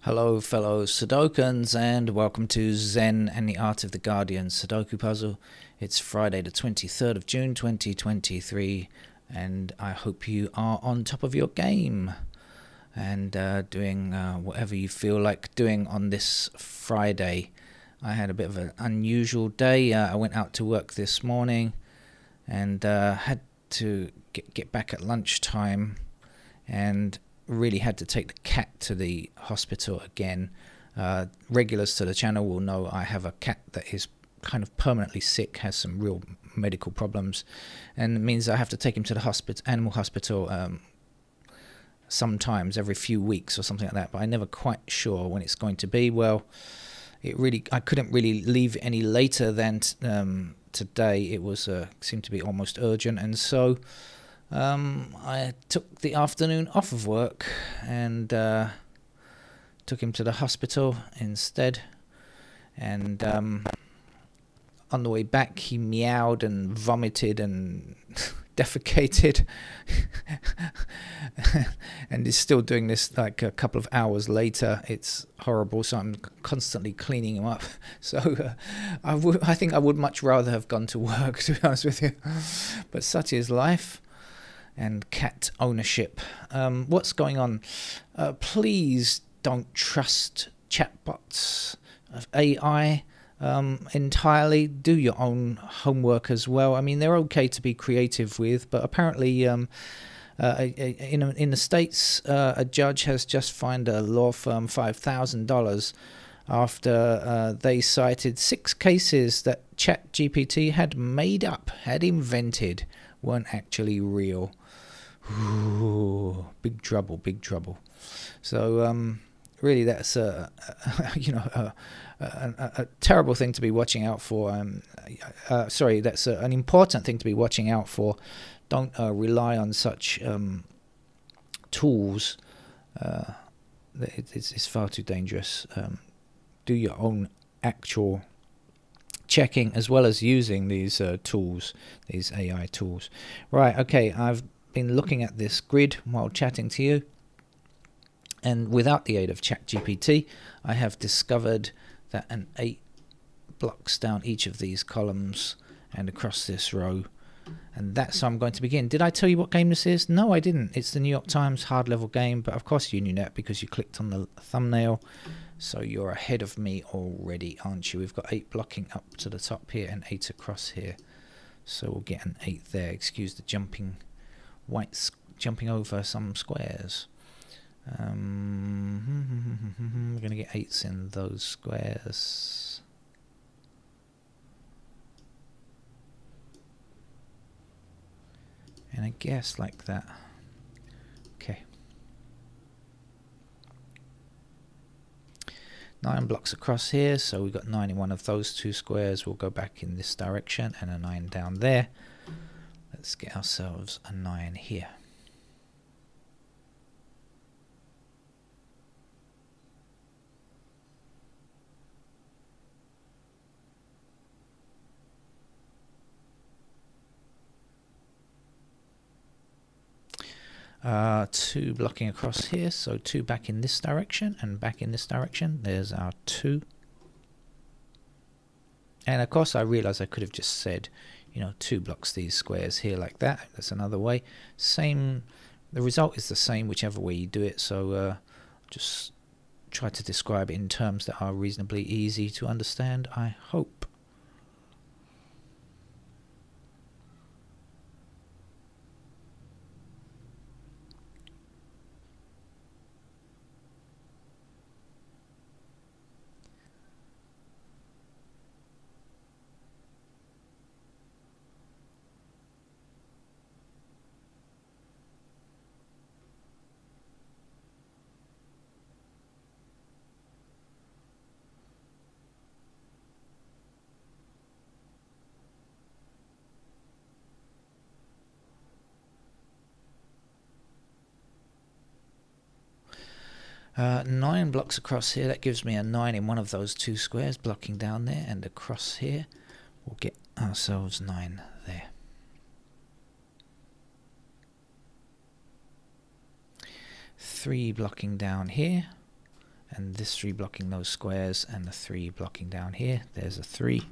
Hello fellow Sudokans, and welcome to Zen and the Art of the Guardian Sudoku puzzle. It's Friday the 23rd of June 2023, and I hope you are on top of your game and doing whatever you feel like doing on this Friday. I had a bit of an unusual day. I went out to work this morning and had to get back at lunchtime, and really had to take the cat to the hospital again. Regulars to the channel will know I have a cat that is kind of permanently sick, has some real medical problems, and it means I have to take him to the animal hospital sometimes every few weeks or something like that, but I'm never quite sure when it's going to be. Well, I couldn't really leave any later than today. It was seemed to be almost urgent, and so I took the afternoon off of work and took him to the hospital instead. And on the way back, he meowed and vomited and defecated, and is still doing this like a couple of hours later. It's horrible, so I'm constantly cleaning him up. So I think I would much rather have gone to work, to be honest with you, but such is life and cat ownership. What's going on? Please don't trust chatbots of AI entirely. Do your own homework as well. I mean, they're okay to be creative with, but apparently in the States, a judge has just fined a law firm $5,000 after they cited 6 cases that ChatGPT had made up, had invented, weren't actually real. Ooh, big trouble, big trouble. So really, that's a terrible thing to be watching out for. Sorry, that's an important thing to be watching out for. Don't rely on such tools. It's far too dangerous. Do your own actual checking as well as using these tools, these AI tools. Right, okay, I've been looking at this grid while chatting to you, and without the aid of ChatGPT, I have discovered that an 8 blocks down each of these columns and across this row, and that's how I'm going to begin. Did I tell you what game this is? No, I didn't. It's the New York Times hard level game, but of course you knew that because you clicked on the thumbnail, so you're ahead of me already, aren't you? We've got 8 blocking up to the top here and 8 across here, so we'll get an 8 there. Excuse the jumping over some squares. We're going to get 8s in those squares. And I guess like that. Okay. 9 blocks across here, so we've got 9 in one of those 2 squares. We'll go back in this direction and a 9 down there. Let's get ourselves a 9 here. Two blocking across here, so 2 back in this direction and back in this direction. There's our 2. And of course I realize I could have just said, 2 blocks these squares here like that. That's another way. The result is the same whichever way you do it, so just try to describe it in terms that are reasonably easy to understand, I hope. Nine blocks across here, that gives me a 9 in one of those 2 squares blocking down there, and across here we'll get ourselves 9 there. 3 blocking down here, and this 3 blocking those squares, and the 3 blocking down here. There's a 3.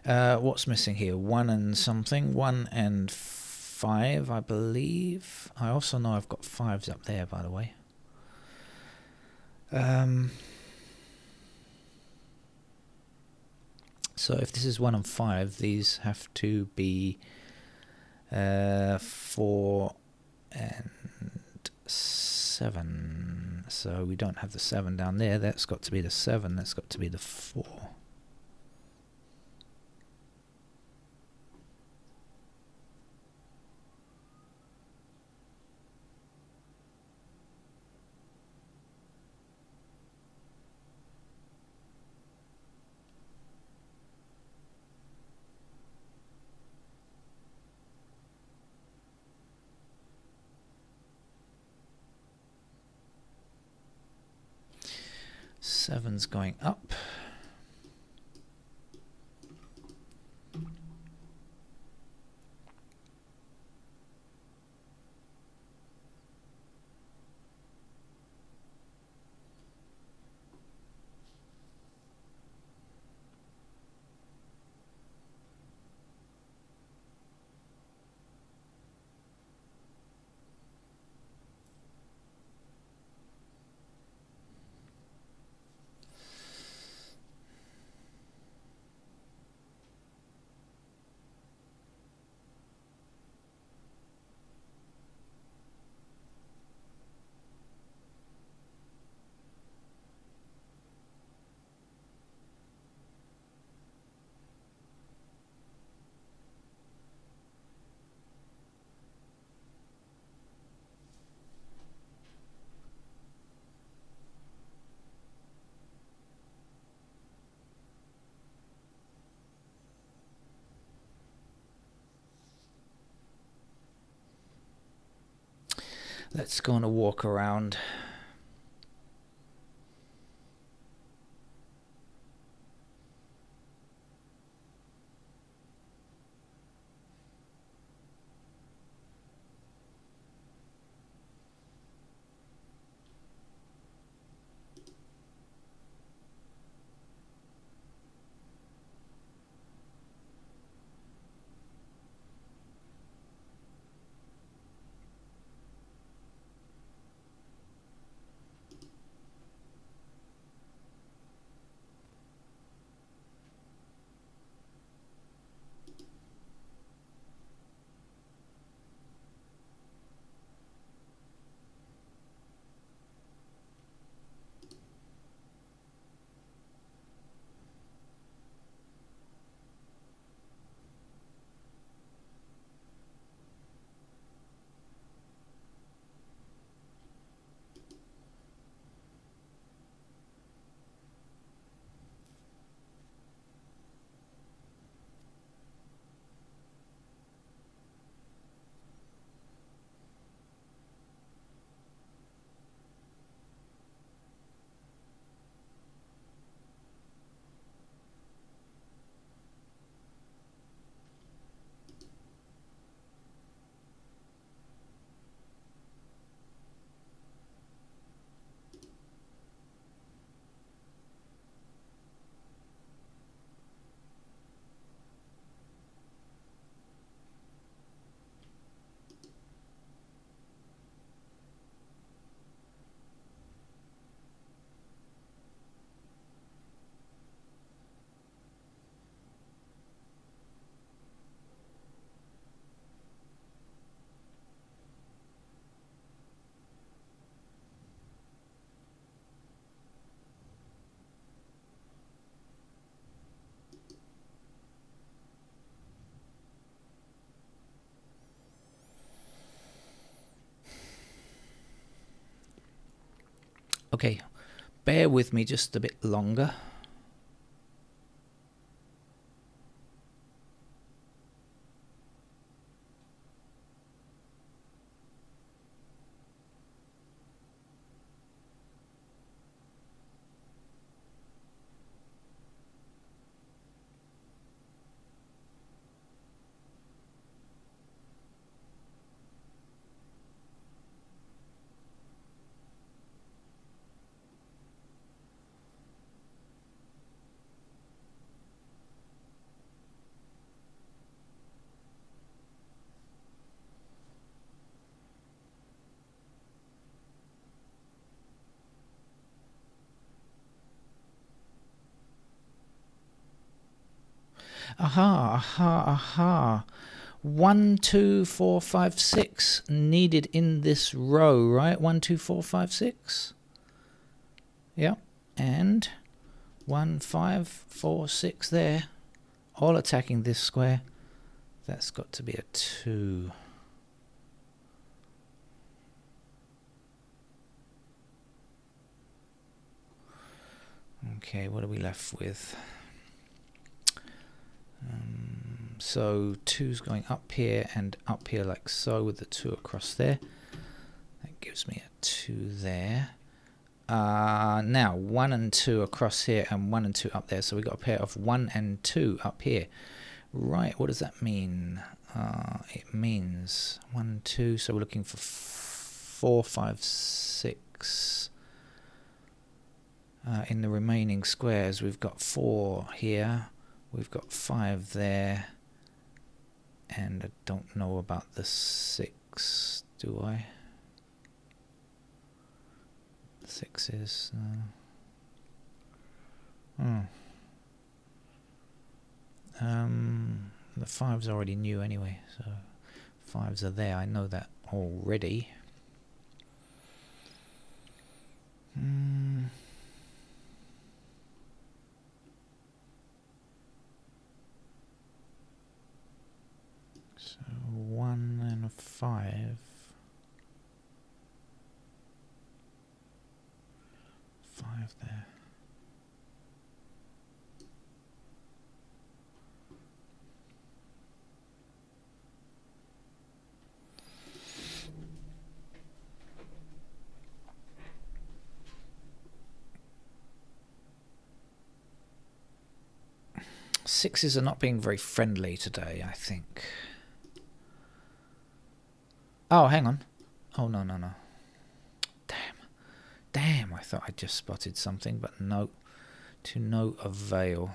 What's missing here? 1 and something. 1 and 5, I believe. I also know I've got 5s up there, by the way. So if this is 1 and 5, these have to be 4 and 7. So we don't have the 7 down there. That's got to be the 7. That's got to be the 4. Seven's going up. Let's go on a walk around. Okay, bear with me just a bit longer. Aha, aha, aha. 1, 2, 4, 5, 6 needed in this row, right? 1, 2, 4, 5, 6. Yep. And 1, 5, 4, 6 there. All attacking this square. That's got to be a 2. Okay, what are we left with? So 2's going up here and up here like so, with the 2 across there. That gives me a 2 there. Now 1 and 2 across here and 1 and 2 up there. So we've got a pair of 1 and 2 up here. Right, what does that mean? It means 1, 2, so we're looking for 4, 5, 6. In the remaining squares, we've got 4 here, we've got 5 there, and I don't know about the 6, do I? 6 is... the 5's already new anyway, so 5's are there, I know that already. So 1 and a 5. 5 there. Sixes are not being very friendly today, I think. Oh, hang on. Oh, no, no, no. Damn, I thought I just spotted something, but no. To no avail.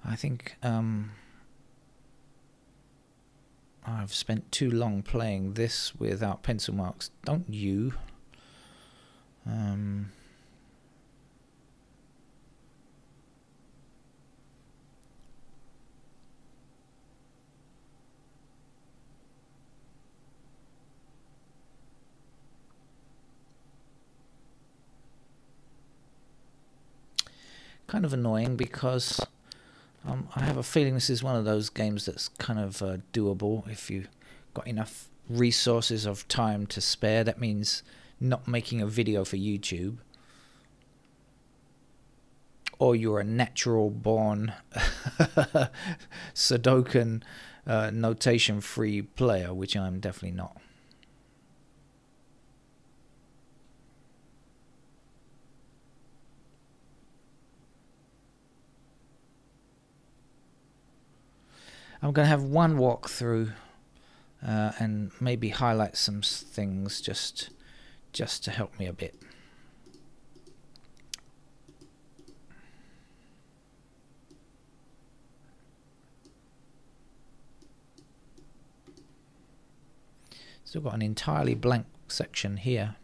I think I've spent too long playing this without pencil marks. Don't you? Kind of annoying because I have a feeling this is one of those games that's kind of doable if you got enough resources of time to spare. That means not making a video for YouTube, or you're a natural born Sudoku notation free player, which I'm definitely not. I'm going to have one walkthrough and maybe highlight some things just to help me a bit. Still got an entirely blank section here.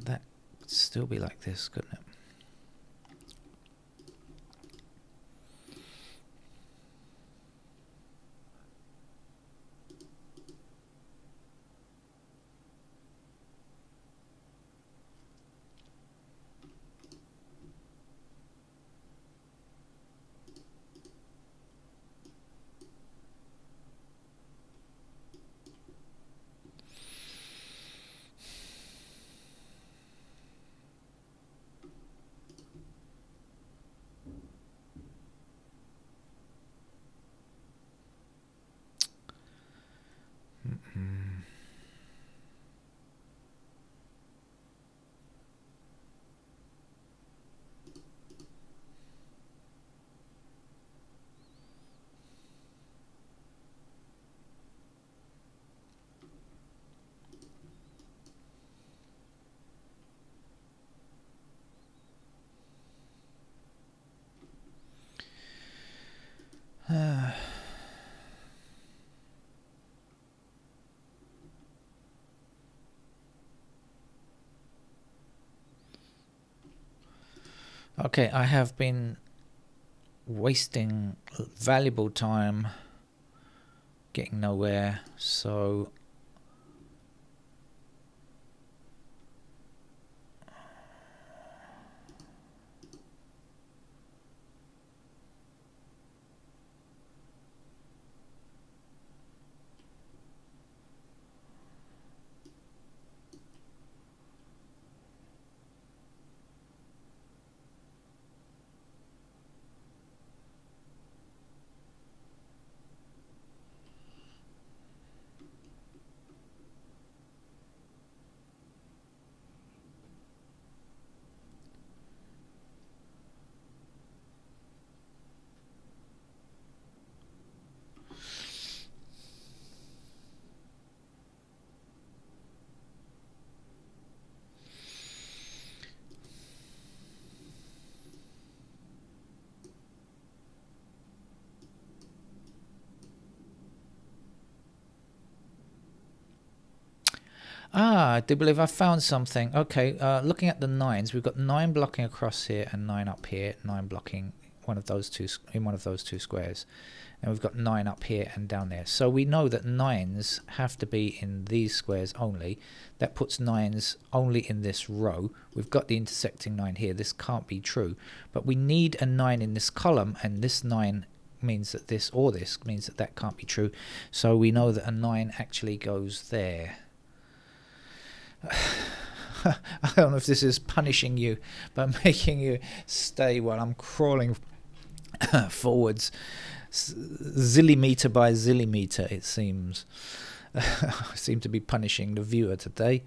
That could still be like this, couldn't it? Okay, I have been wasting valuable time getting nowhere, so I do believe I found something. Okay, looking at the nines, we've got 9 blocking across here and 9 up here, 9 blocking one of those two in one of those two squares, and we've got 9 up here and down there. So we know that 9s have to be in these squares only. That puts 9s only in this row. We've got the intersecting 9 here. This can't be true, but we need a 9 in this column, and this 9 means that this or this means that that can't be true. So we know that a 9 actually goes there. I don't know if this is punishing you by making you stay while I'm crawling forwards zillimeter by zillimeter, it seems. I seem to be punishing the viewer today.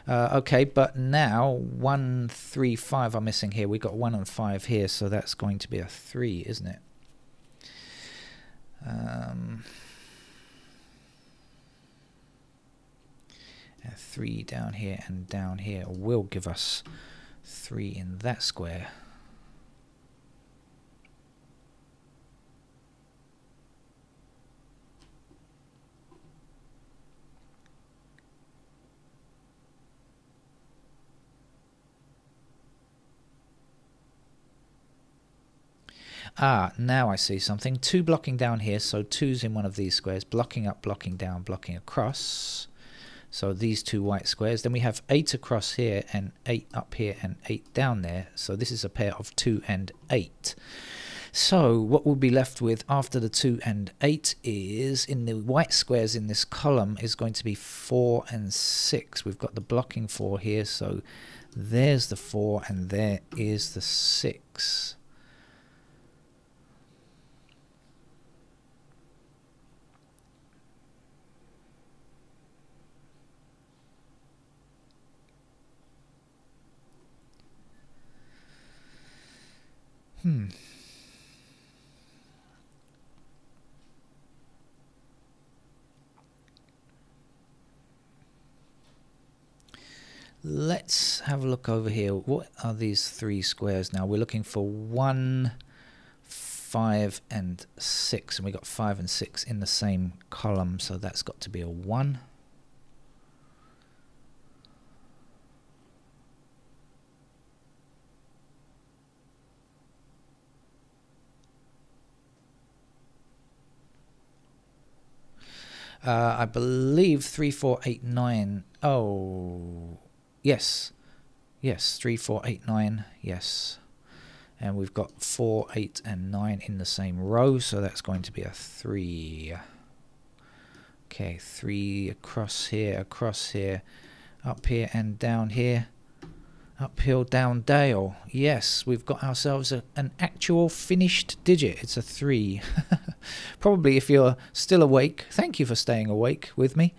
Okay, but now 1, 3, 5 are missing here. We've got 1 and 5 here, so that's going to be a 3, isn't it? A 3 down here and down here will give us 3 in that square. Now I see something. 2 blocking down here, so 2's in one of these squares, blocking up, blocking down, blocking across. So these 2 white squares. Then we have 8 across here and 8 up here and 8 down there. So this is a pair of 2 and 8. So what we'll be left with after the 2 and 8 is, in the white squares in this column, is going to be 4 and 6. We've got the blocking 4 here, so there's the 4 and there is the 6. Let's have a look over here. What are these 3 squares now? We're looking for 1, 5 and 6, and we got 5 and 6 in the same column, so that's got to be a 1. I believe 3, 4, 8, 9. Oh, yes. Yes, 3, 4, 8, 9. Yes. And we've got 4, 8, and 9 in the same row, so that's going to be a 3. Okay, 3 across here, up here, and down here. Uphill, down, dale. Yes, we've got ourselves an actual finished digit. It's a 3. Probably, if you're still awake, thank you for staying awake with me.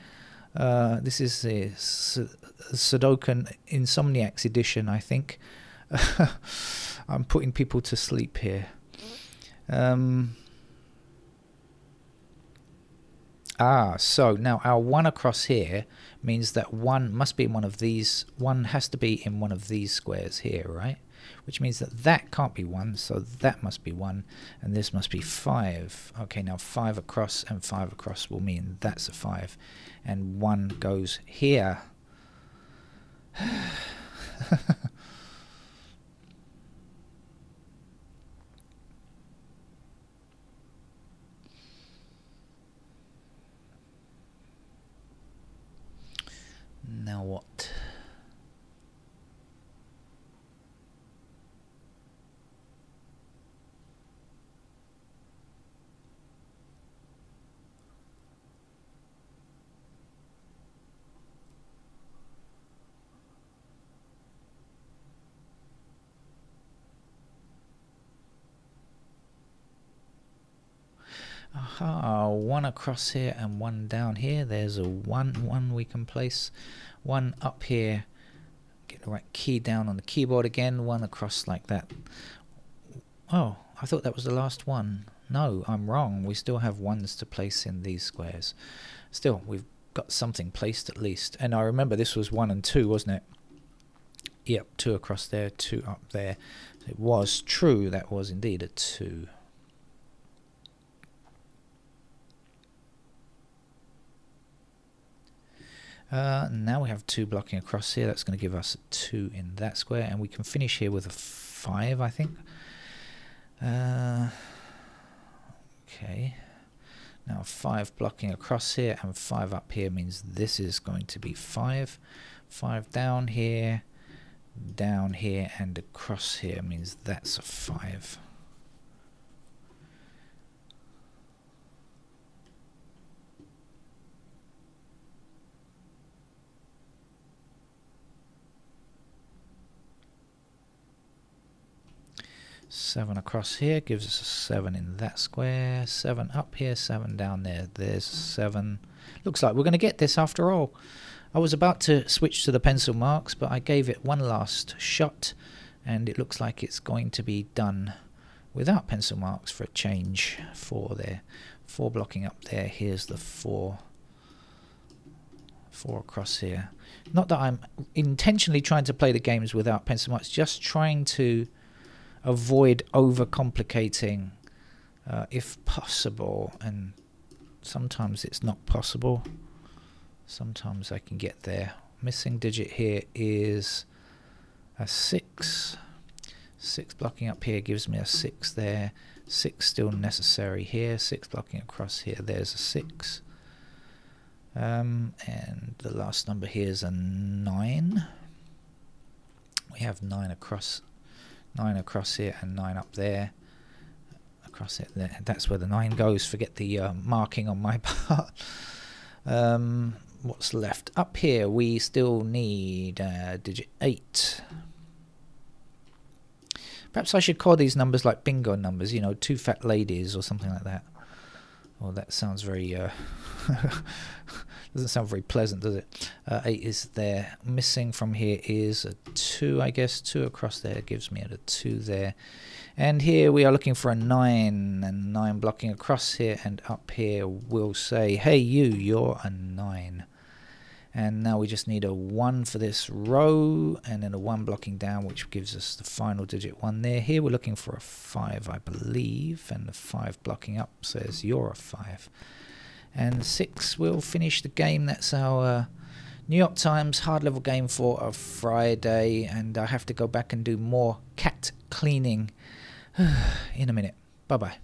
This is the Sudoku Insomniacs edition, I think. I'm putting people to sleep here. So now our 1 across here means that 1 must be in one of these. 1 has to be in one of these squares here, right? which means that that can't be 1, so that must be 1, and this must be 5. Okay, now 5 across and 5 across will mean that's a 5, and 1 goes here. Now what? Aha, 1 across here and 1 down here. There's a 1 we can place. 1 up here. Get the right key down on the keyboard again. 1 across like that. Oh, I thought that was the last one. No, I'm wrong. We still have 1s to place in these squares. Still, we've got something placed at least. And I remember this was 1 and 2, wasn't it? Yep, 2 across there, 2 up there. It was true. That was indeed a 2. Now we have 2 blocking across here. That's going to give us a 2 in that square, and we can finish here with a 5, I think. Okay. Now 5 blocking across here and 5 up here means this is going to be 5. 5 down here, and across here means that's a 5. Seven across here gives us a 7 in that square. 7 up here, 7 down there. There's 7. Looks like we're going to get this after all. I was about to switch to the pencil marks, but I gave it one last shot, and it looks like it's going to be done without pencil marks for a change. 4 there. 4 blocking up there. Here's the 4. 4 across here. Not that I'm intentionally trying to play the games without pencil marks, just trying to avoid overcomplicating if possible, and sometimes it's not possible. Sometimes I can get there. Missing digit here is a 6. 6 blocking up here gives me a 6 there. 6 still necessary here. 6 blocking across here, there's a 6. And the last number here is a 9. We have 9 across. 9 across here and 9 up there. Across it there. That's where the 9 goes. Forget the marking on my part. What's left? Up here we still need digit 8. Perhaps I should call these numbers like bingo numbers, you know, 2 fat ladies or something like that. Oh, that sounds very doesn't sound very pleasant, does it? 8 is there. Missing from here is a 2, I guess. 2 across there gives me a 2 there. And here we are looking for a 9, and 9 blocking across here and up here will say, hey you're a 9. And now we just need a 1 for this row, and then a 1 blocking down, which gives us the final digit 1 there. Here we're looking for a 5, I believe, and the 5 blocking up says you're a 5. And 6 will finish the game. That's our New York Times hard level game for a Friday, and I have to go back and do more cat cleaning in a minute. Bye bye.